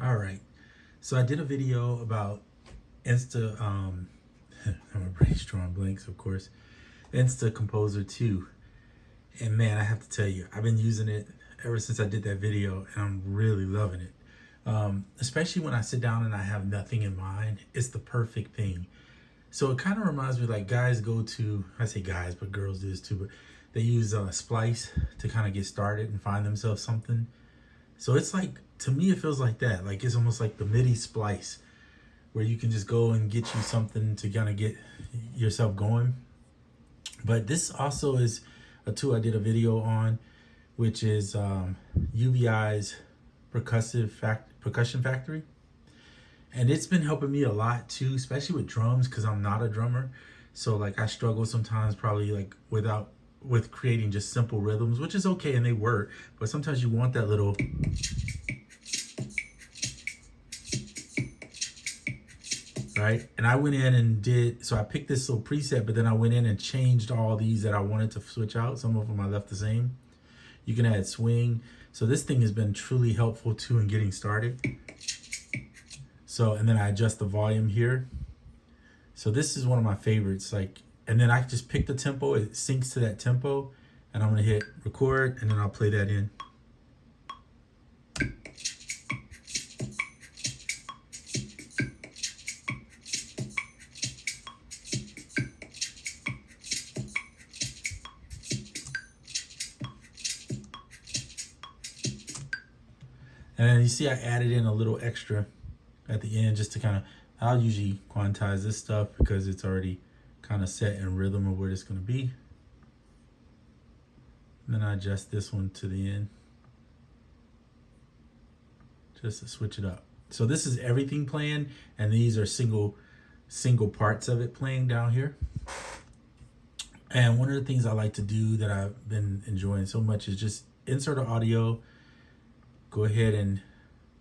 All right. So I did a video about I'm a brainstorm blanks, of course. InstaComposer 2. And man, I have to tell you, I've been using it ever since I did that video, and I'm really loving it. Especially when I sit down and I have nothing in mind, it's the perfect thing. So it kind of reminds me like guys go to, I say guys, but girls do this too, but they use Splice to kind of get started and find themselves something. So it's like, to me, it feels like that. Like it's almost like the MIDI splice where you can just go and get you something to kind of get yourself going. But this also is a tool I did a video on, which is UVI's Percussion Factory. And it's been helping me a lot too, especially with drums, because I'm not a drummer. So like I struggle sometimes probably like with creating just simple rhythms, which is okay and they work, but sometimes you want that little right. And I went in and did, so I picked this little preset, but then I went in and changed all these that I wanted to switch out. Some of them I left the same. You can add swing. So this thing has been truly helpful too in getting started. So, and then I adjust the volume here. So this is one of my favorites. Like, and then I just pick the tempo, it syncs to that tempo, and I'm gonna hit record, and then I'll play that in. And then you see I added in a little extra at the end just to kind of, I'll usually quantize this stuff because it's already kind of set in rhythm of where it's going to be. And then I adjust this one to the end just to switch it up. So this is everything playing, and these are single parts of it playing down here. And one of the things I like to do that I've been enjoying so much is just insert an audio, go ahead and,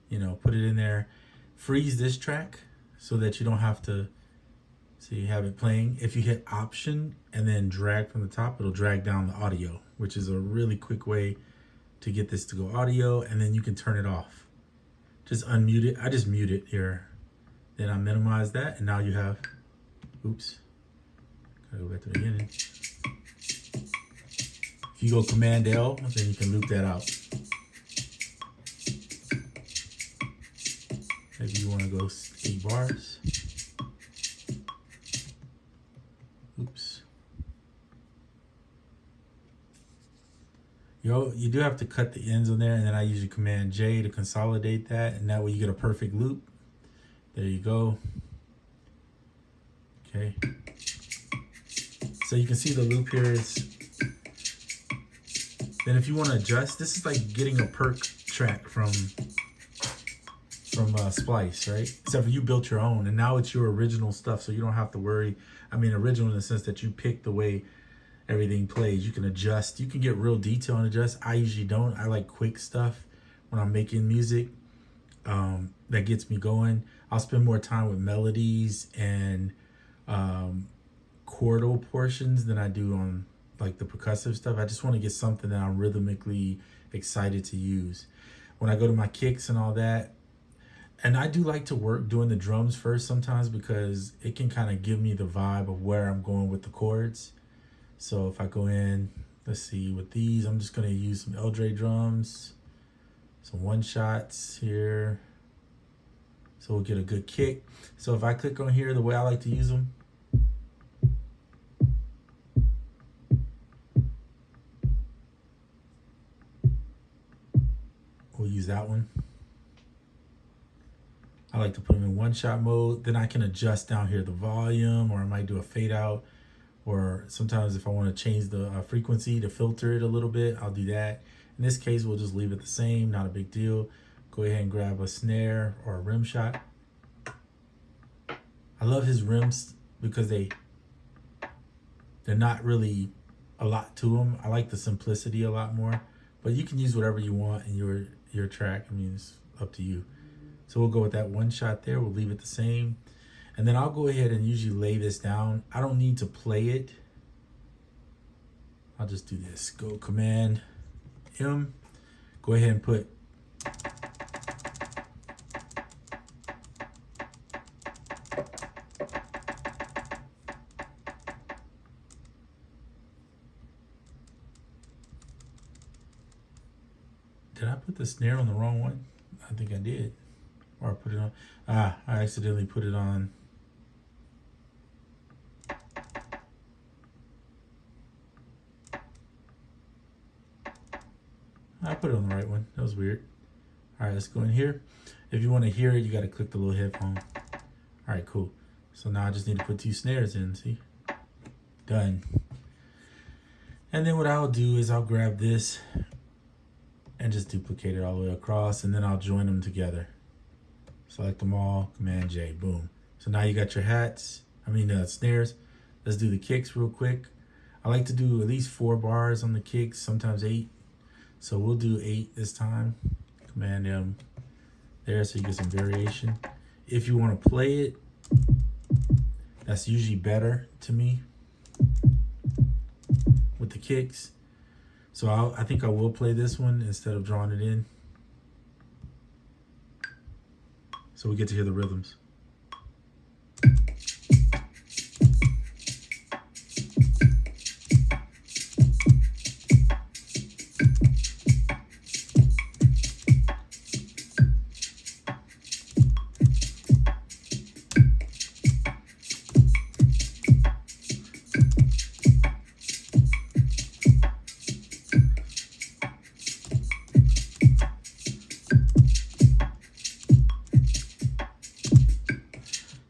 you know, put it in there, freeze this track so that you don't have to, so you have it playing. If you hit option and then drag from the top, it'll drag down the audio, which is a really quick way to get this to go audio, and then you can turn it off. Just unmute it. I just mute it here. Then I minimize that, and now you have, oops, gotta go back to the beginning. If you go Command L, then you can loop that out. Maybe you want to go 8 bars. Oops. You do have to cut the ends on there, and then I usually Command J to consolidate that, and that way you get a perfect loop. There you go. Okay. So you can see the loop here is. Then if you want to adjust, this is like getting a perk track from Splice, right? Except for you built your own, and now it's your original stuff, so you don't have to worry. I mean, original in the sense that you pick the way everything plays. You can adjust. You can get real detail and adjust. I usually don't. I like quick stuff when I'm making music that gets me going. I'll spend more time with melodies and chordal portions than I do on like the percussive stuff. I just want to get something that I'm rhythmically excited to use. When I go to my kicks and all that, and I do like to work doing the drums first sometimes because it can kind of give me the vibe of where I'm going with the chords. So if I go in, let's see, with these, I'm just going to use some L-Dre drums, some one-shots here. So we'll get a good kick. So if I click on here, the way I like to use them, we'll use that one. I like to put them in one-shot mode. Then I can adjust down here the volume, or I might do a fade out, or sometimes if I want to change the frequency to filter it a little bit, I'll do that. In this case, we'll just leave it the same, not a big deal. Go ahead and grab a snare or a rim shot. I love his rims because they're not really a lot to them. I like the simplicity a lot more, but you can use whatever you want in your track. I mean, it's up to you. So we'll go with that one shot there. We'll leave it the same. And then I'll go ahead and usually lay this down. I don't need to play it. I'll just do this. Go Command M. Go ahead and put did I put the snare on the wrong one? I think I did. Or I put it on, I accidentally put it on. I put it on the right one. That was weird. All right, let's go in here. If you want to hear it, you got to click the little headphone. All right, cool. So now I just need to put 2 snares in, see? Done. And then what I'll do is I'll grab this and just duplicate it all the way across, and then I'll join them together. Select them all, Command J, boom. So now you got your snares. Let's do the kicks real quick. I like to do at least 4 bars on the kicks, sometimes 8. So we'll do 8 this time. Command M there so you get some variation. If you want to play it, that's usually better to me with the kicks. So I think I will play this one instead of drawing it in. So we get to hear the rhythms.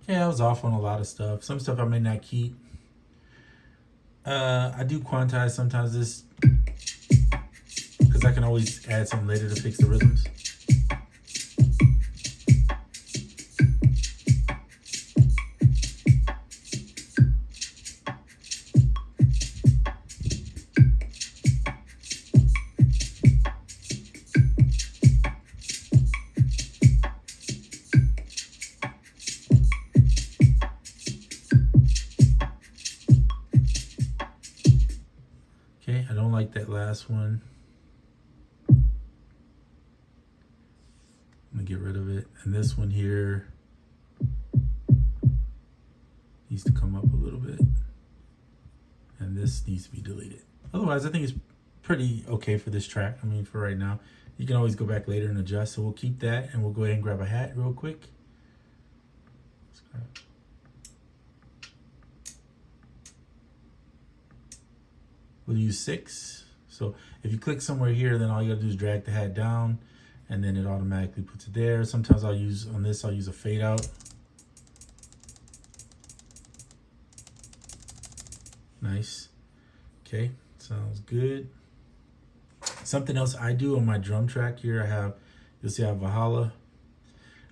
Yeah, I was off on a lot of stuff. Some stuff I may not keep. I do quantize sometimes this because I can always add something later to fix the rhythms. Okay, I don't like that last one. I'm gonna get rid of it. And this one here needs to come up a little bit. And this needs to be deleted. Otherwise, I think it's pretty okay for this track. I mean, for right now. You can always go back later and adjust. So we'll keep that and we'll go ahead and grab a hat real quick. We'll use 6. So if you click somewhere here, then all you gotta do is drag the hat down and then it automatically puts it there. Sometimes I'll use a fade out. Nice. Okay, sounds good. Something else I do on my drum track here, you'll see I have Valhalla.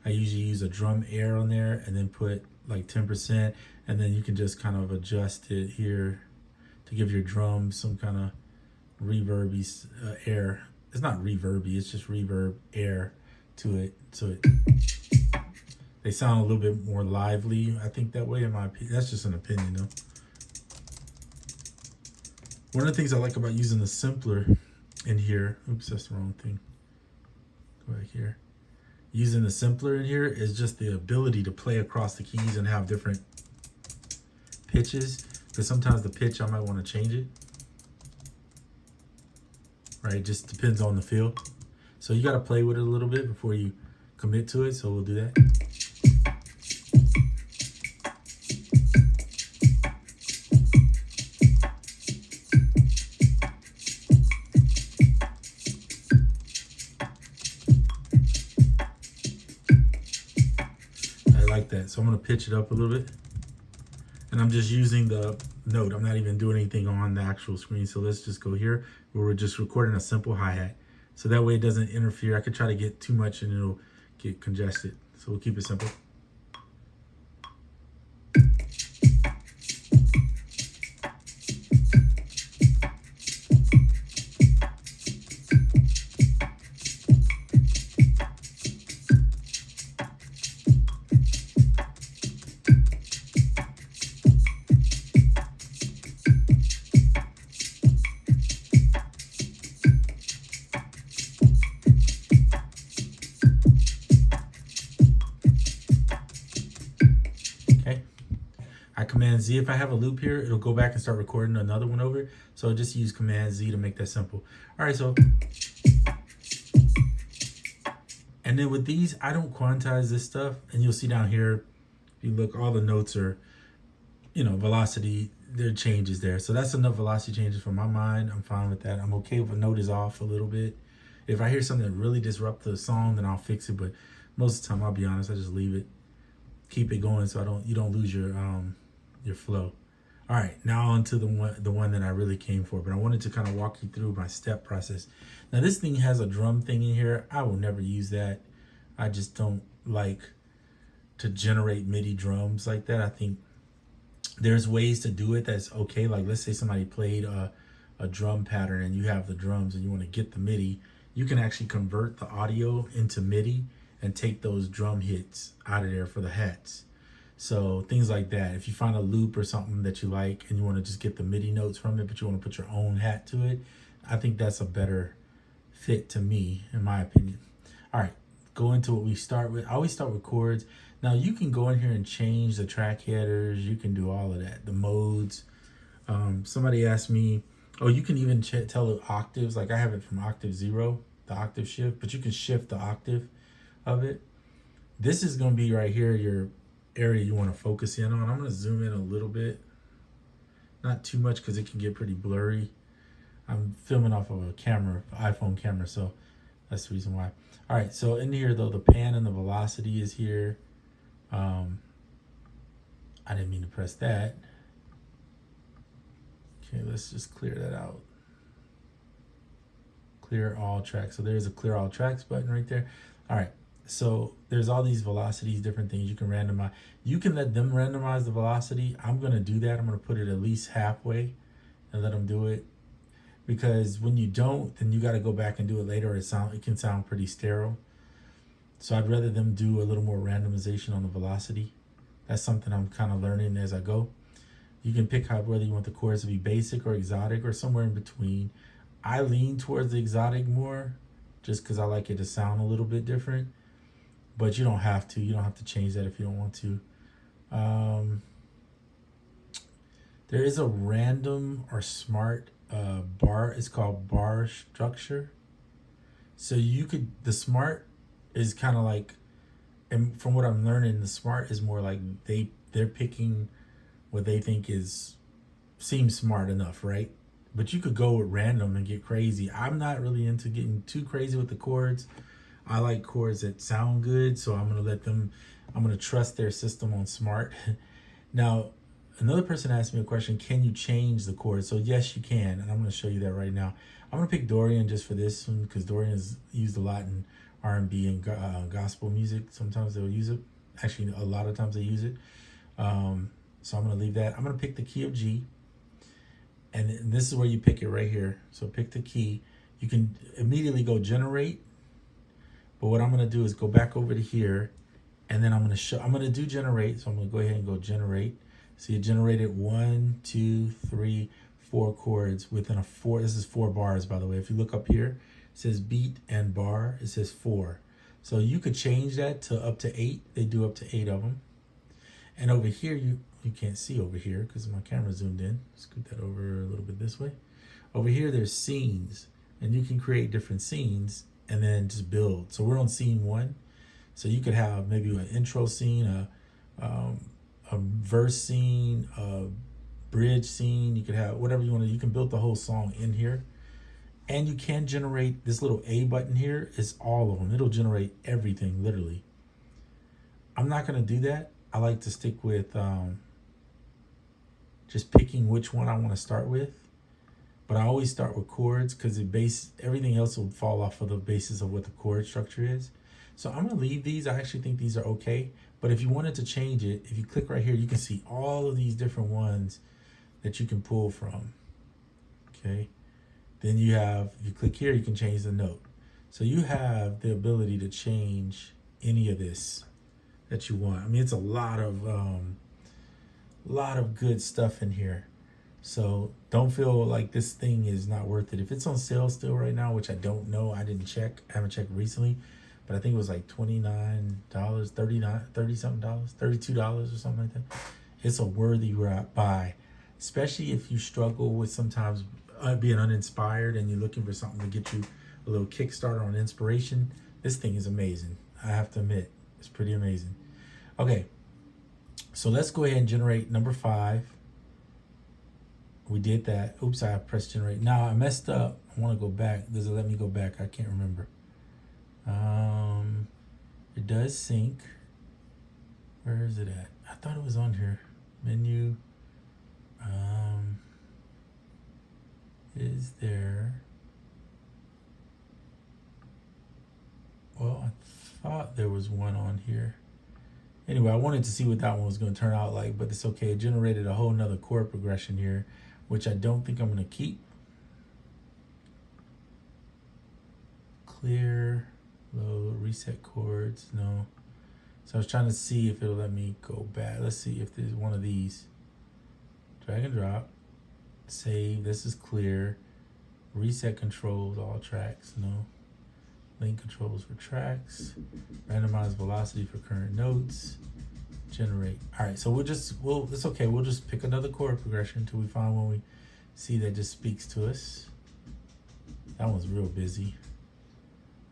I usually use a drum air on there and then put like 10%, and then you can just kind of adjust it here to give your drums some kind of reverby air. It's not reverby, it's just reverb air to it. So they sound a little bit more lively, I think, that way, in my opinion. That's just an opinion though. One of the things I like about using the simpler in here, oops, that's the wrong thing. Go back here. Using the simpler in here is just the ability to play across the keys and have different pitches. Because sometimes the pitch, I might want to change it. Right, it just depends on the feel. So you got to play with it a little bit before you commit to it. So we'll do that. I like that. So I'm going to pitch it up a little bit. And I'm just using the note. I'm not even doing anything on the actual screen. So let's just go here where we're just recording a simple hi-hat. So that way it doesn't interfere. I could try to get too much and it'll get congested. So we'll keep it simple. Command Z. If I have a loop here, it'll go back and start recording another one over. So just use Command Z to make that simple. All right, so And then with these, I don't quantize this stuff. And you'll see down here, if you look, all the notes are, velocity, there are changes there. So that's enough velocity changes for my mind. I'm fine with that. I'm okay if a note is off a little bit. If I hear something that really disrupts the song, then I'll fix it. But most of the time, I'll be honest, I just leave it, keep it going, so you don't lose your flow. All right, now on to the one that I really came for. But I wanted to kind of walk you through my step process. Now this thing has a drum thing in here. I will never use that. I just don't like to generate MIDI drums like that. I think there's ways to do it that's okay. Like let's say somebody played a drum pattern and you have the drums and you want to get the MIDI. You can actually convert the audio into MIDI and take those drum hits out of there for the hats. So things like that. If you find a loop or something that you like and you want to just get the MIDI notes from it, but you want to put your own hat to it, I think that's a better fit to me, in my opinion. All right, go into what we start with. I always start with chords. Now you can go in here and change the track headers. You can do all of that, the modes. Somebody asked me, oh, you can even tell it octaves. Like I have it from octave 0, the octave shift, but you can shift the octave of it. This is going to be right here, your area you want to focus in on. I'm going to zoom in a little bit, not too much because it can get pretty blurry. I'm filming off of a camera, iPhone camera, so that's the reason why. All right, so in here though, the pan and the velocity is here. I didn't mean to press that. Okay, let's just clear that out. Clear all tracks. So there's a clear all tracks button right there. All right. So there's all these velocities, different things you can randomize. You can let them randomize the velocity. I'm going to do that. I'm going to put it at least halfway and let them do it. Because when you don't, then you got to go back and do it later. It can sound pretty sterile. So I'd rather them do a little more randomization on the velocity. That's something I'm kind of learning as I go. You can pick out whether you want the chords to be basic or exotic or somewhere in between. I lean towards the exotic more just because I like it to sound a little bit different. But you don't have to. You don't have to change that if you don't want to. There is a random or smart bar. It's called bar structure. So the smart is kind of like, and from what I'm learning, the smart is more like they're picking what they think seems smart enough, right? But you could go with random and get crazy. I'm not really into getting too crazy with the chords. I like chords that sound good, so I'm going to trust their system on smart. Now, another person asked me a question, can you change the chords? So yes, you can, and I'm going to show you that right now. I'm going to pick Dorian just for this one because Dorian is used a lot in R&B and gospel music. Sometimes they'll use it. Actually, a lot of times they use it. So I'm going to leave that. I'm going to pick the key of G. And this is where you pick it right here. So pick the key. You can immediately go generate. But what I'm going to do is go back over to here. And then I'm going to do generate. So I'm going to go ahead and go generate. So you generated 1, 2, 3, 4 chords within a 4. This is 4 bars, by the way. If you look up here, it says beat and bar. It says 4. So you could change that to up to 8. They do up to 8 of them. And over here, you can't see over here because my camera zoomed in. Scoot that over a little bit this way. Over here, there's scenes. And you can create different scenes and then just build. So we're on scene 1. So you could have maybe an intro scene, a verse scene, a bridge scene. You could have whatever you want to. You can build the whole song in here. And you can generate this little A button here. It's all of them. It'll generate everything, literally. I'm not going to do that. I like to stick with just picking which one I want to start with. But I always start with chords because everything else will fall off of the basis of what the chord structure is. So I'm going to leave these. I actually think these are okay. But if you wanted to change it, if you click right here, you can see all of these different ones that you can pull from. Okay. Then if you click here, you can change the note. So you have the ability to change any of this that you want. I mean, it's a lot of good stuff in here. So don't feel like this thing is not worth it. If it's on sale still right now, which I don't know, I didn't check. I haven't checked recently, but I think it was like $29, $30-something, $32 or something like that. It's a worthy buy, especially if you struggle with sometimes being uninspired and you're looking for something to get you a little Kickstarter on inspiration. This thing is amazing. I have to admit, it's pretty amazing. Okay, so let's go ahead and generate number 5. We did that. Oops, I pressed generate. Now I messed up. I want to go back. Does it let me go back? I can't remember. It does sync. Where is it at? I thought it was on here. Menu. Is there? Well, I thought there was one on here. Anyway, I wanted to see what that one was going to turn out like, but it's okay. It generated a whole nother chord progression here, which I don't think I'm going to keep. Clear, load, reset chords, no. So I was trying to see if it'll let me go back. Let's see if there's one of these. Drag and drop, save, this is clear. Reset controls, all tracks, no. Link controls for tracks, randomize velocity for current notes, generate. All right, so it's okay. We'll just pick another chord progression until we find one we see that just speaks to us. That one's real busy.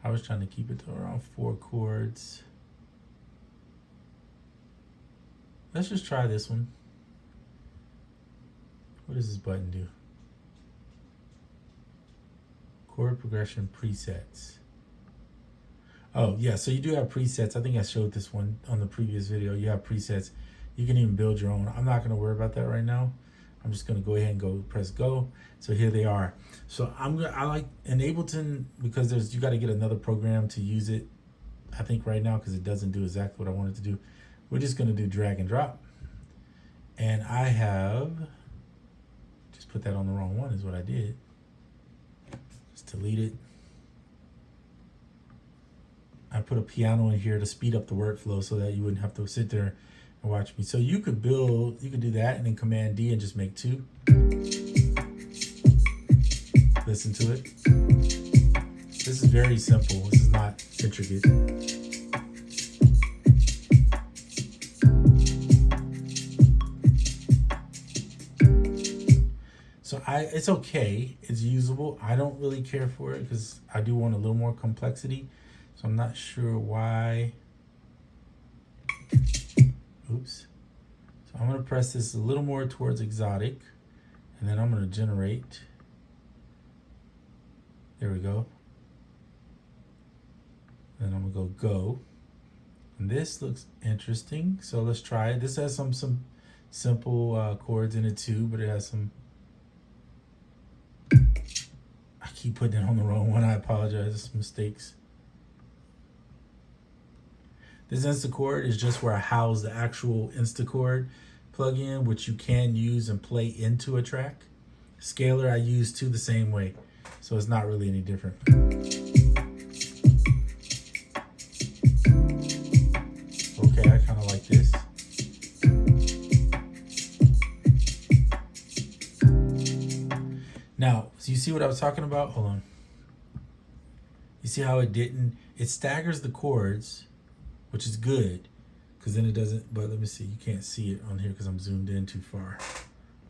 I was trying to keep it to around 4 chords. Let's just try this one. What does this button do? Chord progression presets. Oh, yeah, so you do have presets. I think I showed this one on the previous video. You have presets. You can even build your own. I'm not going to worry about that right now. I'm just going to go ahead and press go. So here they are. So I like in Ableton because you got to get another program to use it. I think right now because it doesn't do exactly what I wanted to do. We're just going to do drag and drop. And I have just put that on the wrong one is what I did. Just delete it. I put a piano in here to speed up the workflow so that you wouldn't have to sit there and watch me. So you could do that and then Command D and just make 2. Listen to it. This is very simple. This is not intricate. So it's okay. It's usable. I don't really care for it because I do want a little more complexity. So I'm not sure why. Oops. So I'm going to press this a little more towards exotic. And then I'm going to generate. There we go. Then I'm going to go. And this looks interesting. So let's try it. This has some simple chords in it too, but it has some. I keep putting it on the wrong one. I apologize. There's some mistakes. This InstaComposer is just where I house the actual InstaComposer plugin, which you can use and play into a track. Scaler I use too the same way, so it's not really any different. Okay, I kind of like this. Now, so you see what I was talking about? Hold on. You see how it staggers the chords, which is good, because then it doesn't, but let me see, you can't see it on here because I'm zoomed in too far.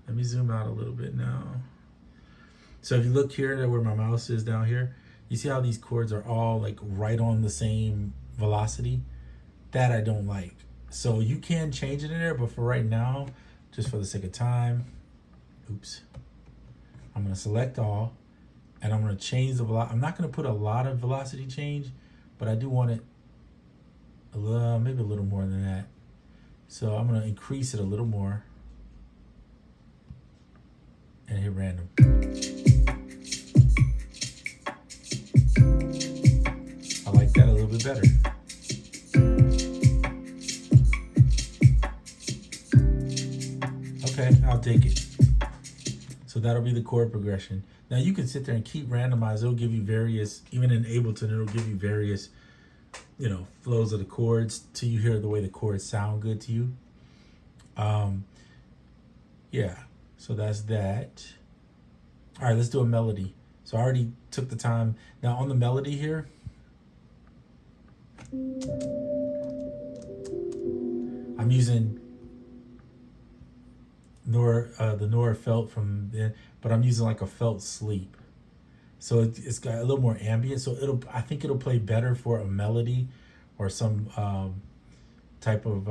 Let me zoom out a little bit now. So if you look here where my mouse is down here, you see how these chords are all like right on the same velocity? That I don't like. So you can change it in there, but for right now, just for the sake of time, oops, I'm gonna select all, and I'm gonna change the velocity. I'm not gonna put a lot of velocity change, but I do want it maybe a little more than that. So I'm going to increase it a little more and hit random. I like that a little bit better. Okay, I'll take it. So that'll be the chord progression. Now you can sit there and keep randomize. It'll give you various, even in Ableton, it'll give you various flows of the chords till you hear the way the chords sound good to you. Yeah, so that's that. All right, let's do a melody. So I already took the time. Now on the melody here, I'm using Noire, the Noire felt from then, but I'm using like a felt sleep. So it's got a little more ambient. So I think it'll play better for a melody or some type of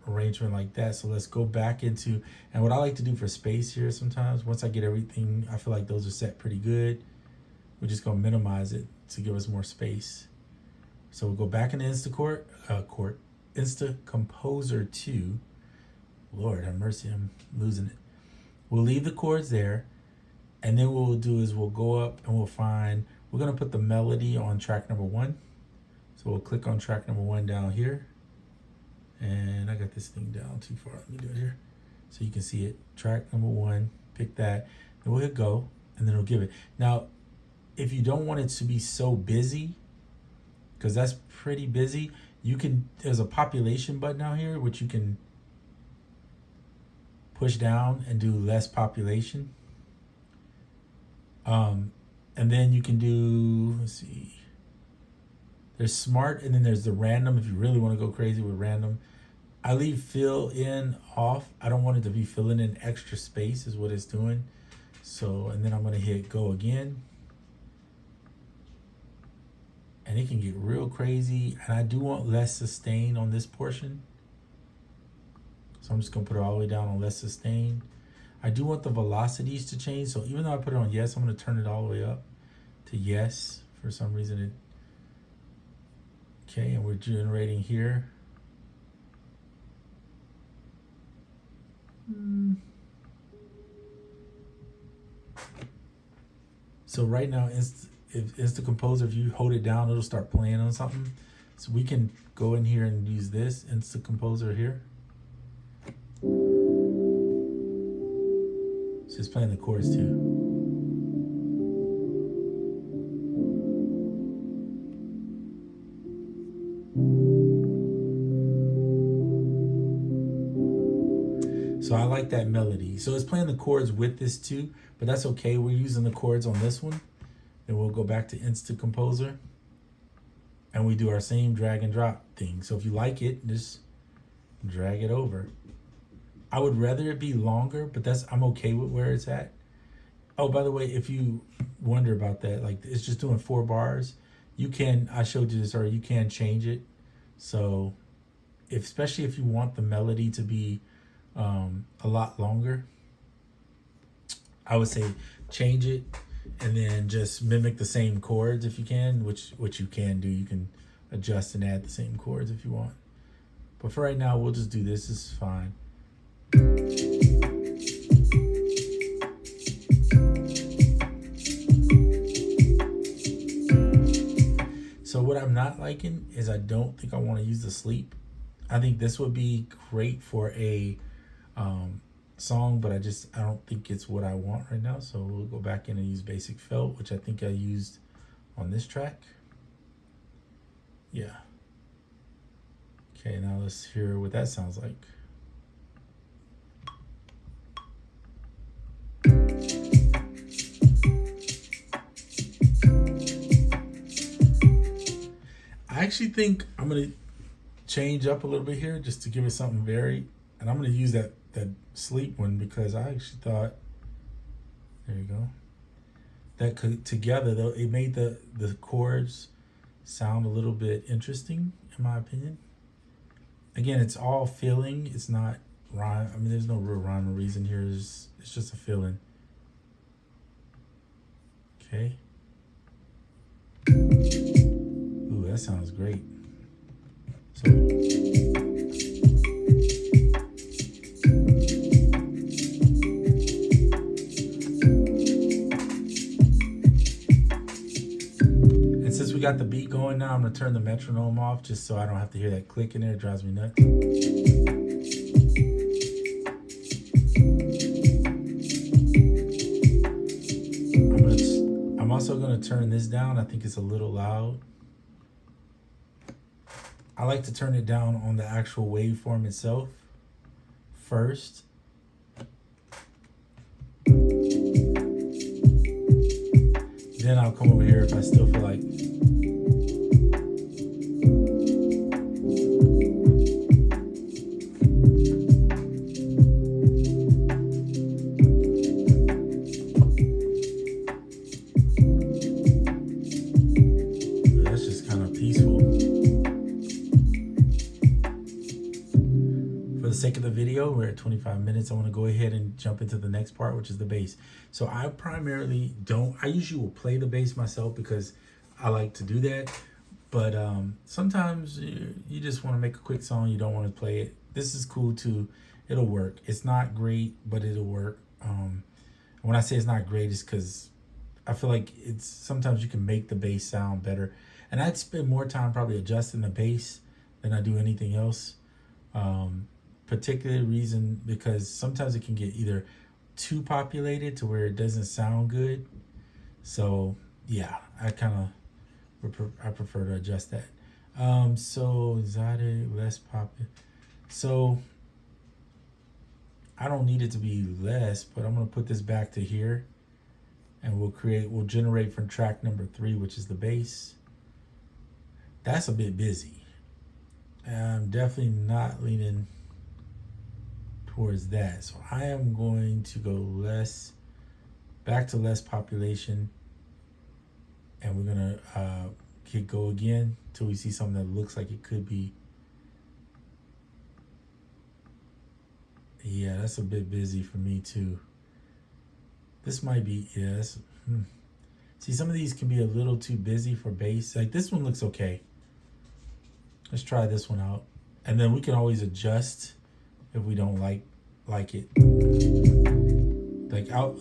arrangement like that. So let's go back into, and what I like to do for space here sometimes, once I get everything, I feel like those are set pretty good. We're just gonna minimize it to give us more space. So we'll go back into InstaComposer 2. Lord have mercy, I'm losing it. We'll leave the chords there, and then what we'll do is we'll go up and we're gonna put the melody on track number 1. So we'll click on track number 1 down here. And I got this thing down too far. Let me do it here so you can see it. Track number 1, pick that, then we'll hit go, and then it'll give it. Now, if you don't want it to be so busy, because that's pretty busy, there's a population button out here which you can push down and do less population. And then you can do, let's see, there's smart, and then there's the random if you really want to go crazy with random. I leave fill in off. I don't want it to be filling in extra space is what it's doing. So, and then I'm gonna hit go again. And it can get real crazy. And I do want less sustain on this portion. So I'm just gonna put it all the way down on less sustain. I do want the velocities to change. So even though I put it on yes, I'm gonna turn it all the way up to yes. For some reason okay, and we're generating here. So right now, if InstaComposer, if you hold it down, it'll start playing on something. So we can go in here and use this InstaComposer here. So it's playing the chords too. So I like that melody. So it's playing the chords with this too, but that's okay. We're using the chords on this one. Then we'll go back to InstaComposer and we do our same drag and drop thing. So if you like it, just drag it over. I would rather it be longer, but I'm okay with where it's at. Oh, by the way, if you wonder about that, like it's just doing 4 bars. I showed you this already, you can change it. So especially if you want the melody to be a lot longer, I would say change it and then just mimic the same chords if you can, which you can do. You can adjust and add the same chords if you want. But for right now, we'll just do this. This is fine. So what I'm not liking is I don't think I want to use the sleep. I think this would be great for a song, but I don't think it's what I want right now. So we'll go back in and use basic felt, which I think I used on this track. Yeah. Okay, now let's hear what that sounds like. I actually think I'm gonna change up a little bit here just to give it something varied. And I'm going to use that sleep one because I actually thought, there you go, that together though, it made the chords sound a little bit interesting in my opinion. Again, it's all feeling. It's not rhyme. I mean, there's no real rhyme or reason here. It's just a feeling. Okay. Ooh, that sounds great. So. We got the beat going now. I'm gonna turn the metronome off just so I don't have to hear that click in there. It drives me nuts. I'm also gonna turn this down. I think it's a little loud. I like to turn it down on the actual waveform itself first. Then I'll come over here if I still feel like. sake of the video, we're at 25 minutes. I want to go ahead and jump into the next part, which is the bass. So I primarily I usually will play the bass myself because I like to do that. But sometimes you just want to make a quick song. You don't want to play it. This is cool too. It'll work. It's not great, but it'll work. When I say it's not great, it's because I feel like sometimes you can make the bass sound better. And I'd spend more time probably adjusting the bass than I do anything else. Particular reason because sometimes it can get either too populated to where it doesn't sound good. So yeah, I prefer to adjust that. So exotic, less popular. So I don't need it to be less, but I'm gonna put this back to here, and we'll generate from track number 3, which is the bass. That's a bit busy. I'm definitely not leaning towards that. So I am going to go back to less population, and we're gonna go again till we see something that looks like it could be. Yeah, that's a bit busy for me too. This might be, yes. See, some of these can be a little too busy for bass. Like this one looks okay. Let's try this one out. And then we can always adjust if we don't like it. Like out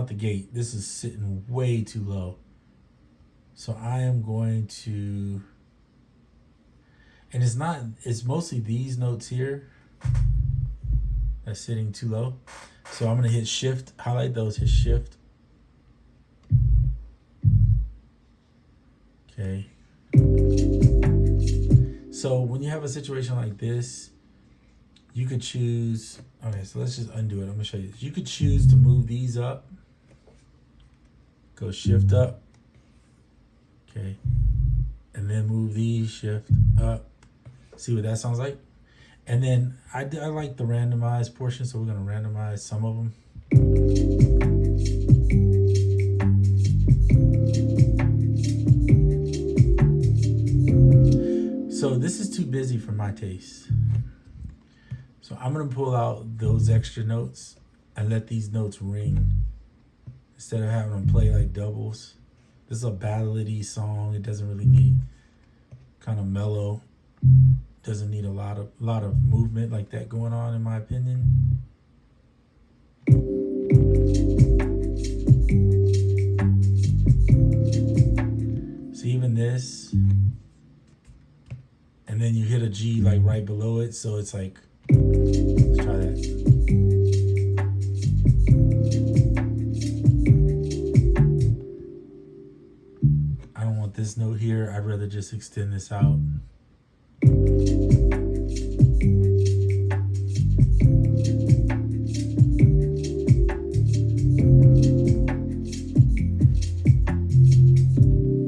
the gate, this is sitting way too low. So I am going to, and it's mostly these notes here that's sitting too low. So I'm gonna hit shift, highlight those, hit shift. Okay. So when you have a situation like this, you could choose, okay, so let's just undo it. I'm gonna show you this. You could choose to move these up. Go shift up. Okay. And then move these, shift up. See what that sounds like? And then I like the randomized portion, so we're gonna randomize some of them. So this is too busy for my taste. So I'm gonna pull out those extra notes and let these notes ring instead of having them play like doubles. This is a ballady song. It doesn't really need kind of mellow. Doesn't need a lot of movement like that going on, in my opinion. So even this, and then you hit a G like right below it, so it's like, let's try that. I don't want this note here. I'd rather just extend this out.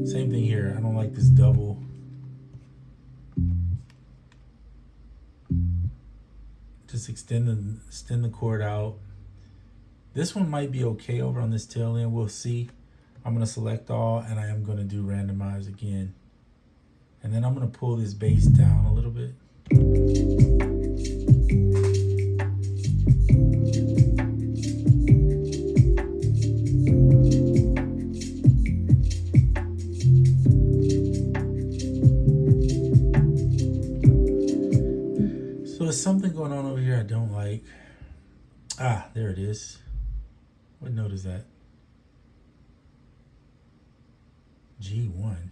Same thing here. I don't like this double. Just extend the chord out. This one might be okay over on this tail end. We'll see. I'm gonna select all, and I am gonna do randomize again. And then I'm gonna pull this bass down a little bit. So there's something going on over here I don't like. Ah, there it is. What note is that? G1.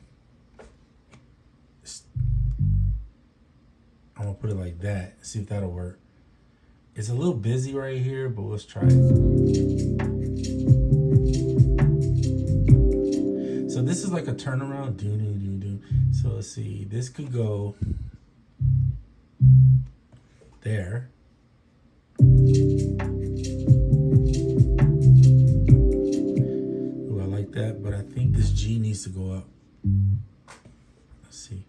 I'm gonna put it like that, see if that'll work. It's a little busy right here, but let's try it. So this is like a turnaround. Do. So let's see, this could go there. Ooh, I like that, but I think this G needs to go up. Let's see.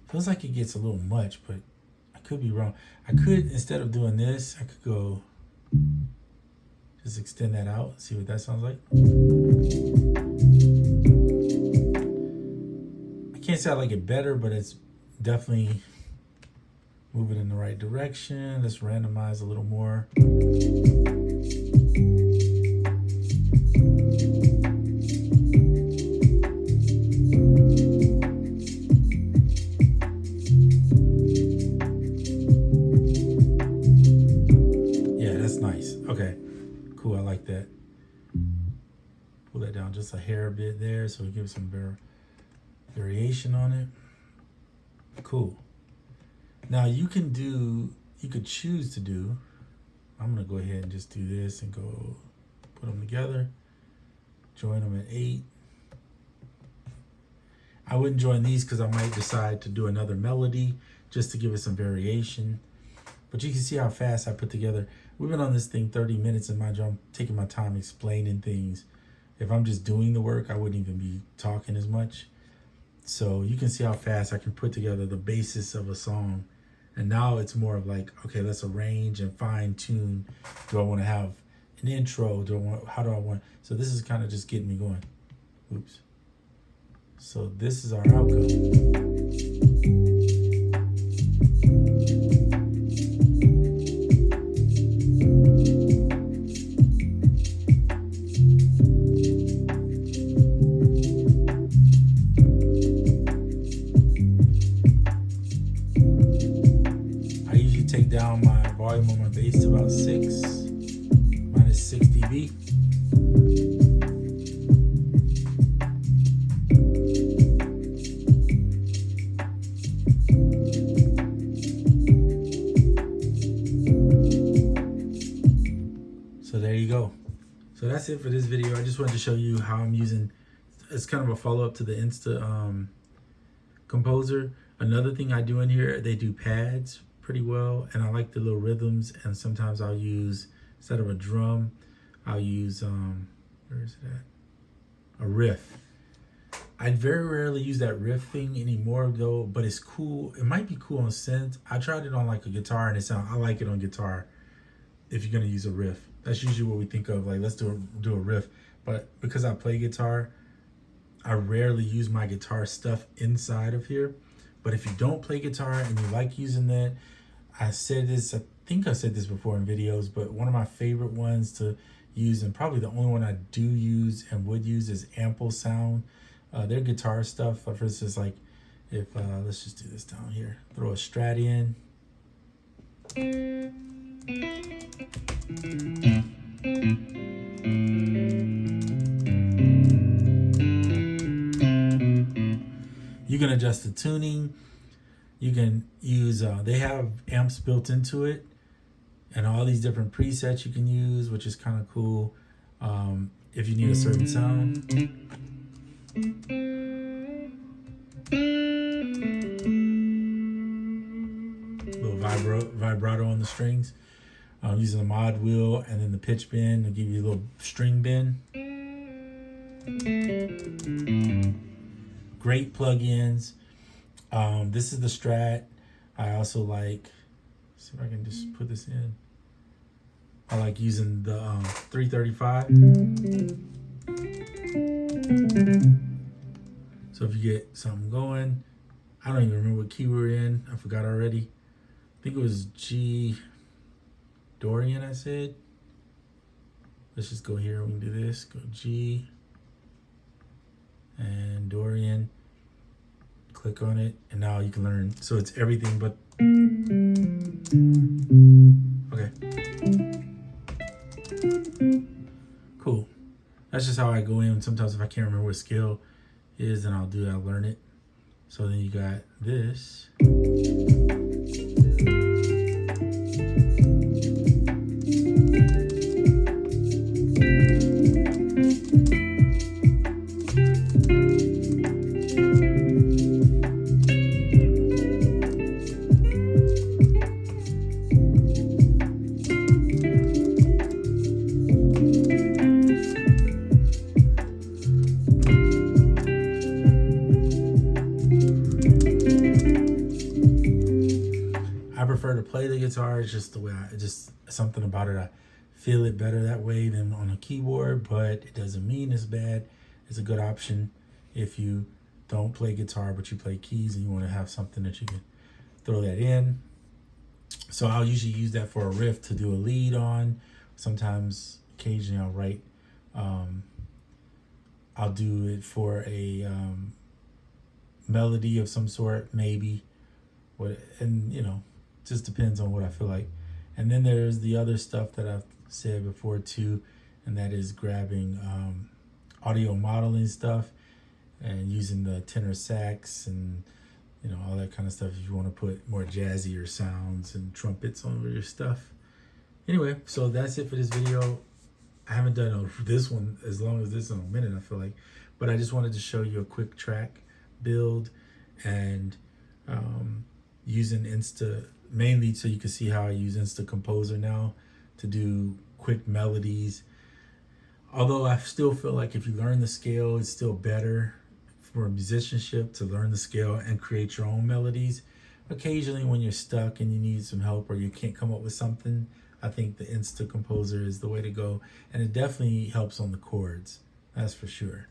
Feels like it gets a little much, but I could be wrong. I could, instead of doing this, I could go, just extend that out, see what that sounds like. can't say I like it better, but it's definitely moving in the right direction. Let's randomize a little more. Yeah, that's nice. Okay, cool. I like that. Pull that down just a hair bit there so we give some variation on it. Cool. Now you could choose to do, I'm gonna go ahead and just do this and go put them together, join them at 8. I wouldn't join these because I might decide to do another melody just to give it some variation. But you can see how fast I put together. We've been on this thing 30 minutes, and mind you, I'm taking my time explaining things. If I'm just doing the work, I wouldn't even be talking as much. So you can see how fast I can put together the basis of a song. And now it's more of like, okay, let's arrange and fine tune. Do I want to have an intro? How do I want? So this is kind of just getting me going. Oops. So this is our outcome. Take down my volume on my bass to about 6, minus 6 dB. So there you go. So that's it for this video. I just wanted to show you how I'm using, it's kind of a follow-up to the InstaComposer. Another thing I do in here, they do pads pretty well, and I like the little rhythms, and sometimes I'll use, instead of a drum, I'll use where is it at, a riff. I very rarely use that riff thing anymore though, but it's cool. It might be cool on synth. I tried it on like a guitar and I like it on guitar. If you're gonna use a riff, that's usually what we think of, like let's do a riff. But because I play guitar, I rarely use my guitar stuff inside of here. But if you don't play guitar and you like using that, I said this, I think I said this before in videos, but one of my favorite ones to use, and probably the only one I do use and would use, is Ample Sound. Their guitar stuff, for instance, like if, let's just do this down here, throw a Strat in. You can adjust the tuning. You can use, they have amps built into it and all these different presets you can use, which is kind of cool. If you need a certain sound. Little vibrato on the strings. Using the mod wheel and then the pitch bend to give you a little string bend. Great plugins. This is the Strat. I also like, see if I can just put this in. I like using the 335. So if you get something going, I don't even remember what key we were in. I forgot already. I think it was G Dorian, I said. Let's just go here. We can do this. Go G and Dorian. Click on it, and now you can learn. So it's everything but. Okay. Cool. That's just how I go in. Sometimes if I can't remember what scale is, then I'll learn it. So then you got this. To play the guitar. It's just the way just something about it. I feel it better that way than on a keyboard, but it doesn't mean it's bad. It's a good option if you don't play guitar, but you play keys and you want to have something that you can throw that in. So I'll usually use that for a riff to do a lead on. Sometimes, occasionally I'll write, I'll do it for a melody of some sort, maybe. And you know, just depends on what I feel like. And then there's the other stuff that I've said before too, and that is grabbing audio modeling stuff and using the tenor sax and, you know, all that kind of stuff if you want to put more jazzier sounds and trumpets over your stuff. Anyway, so that's it for this video. I haven't done this one as long as this in a minute, I feel like, but I just wanted to show you a quick track build and using mainly so you can see how I use InstaComposer now to do quick melodies. Although I still feel like if you learn the scale, it's still better for musicianship to learn the scale and create your own melodies. Occasionally when you're stuck and you need some help or you can't come up with something, I think the InstaComposer is the way to go. And it definitely helps on the chords, that's for sure.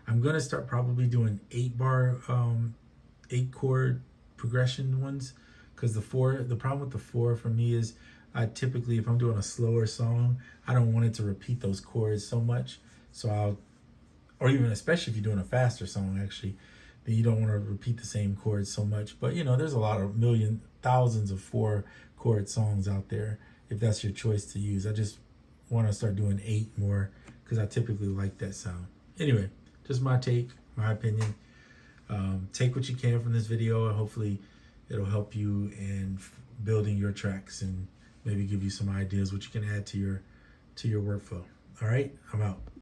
I'm gonna start probably doing 8-chord progression ones, because the problem with the 4 for me is I typically, if I'm doing a slower song, I don't want it to repeat those chords so much. So or even especially if you're doing a faster song, actually, then you don't want to repeat the same chords so much. But you know, there's a lot of thousands of 4-chord songs out there if that's your choice to use. I just want to start doing 8 more because I typically like that sound. Anyway, just my take, my opinion. Take what you can from this video, and hopefully it'll help you in building your tracks and maybe give you some ideas what you can add to your workflow. All right, I'm out.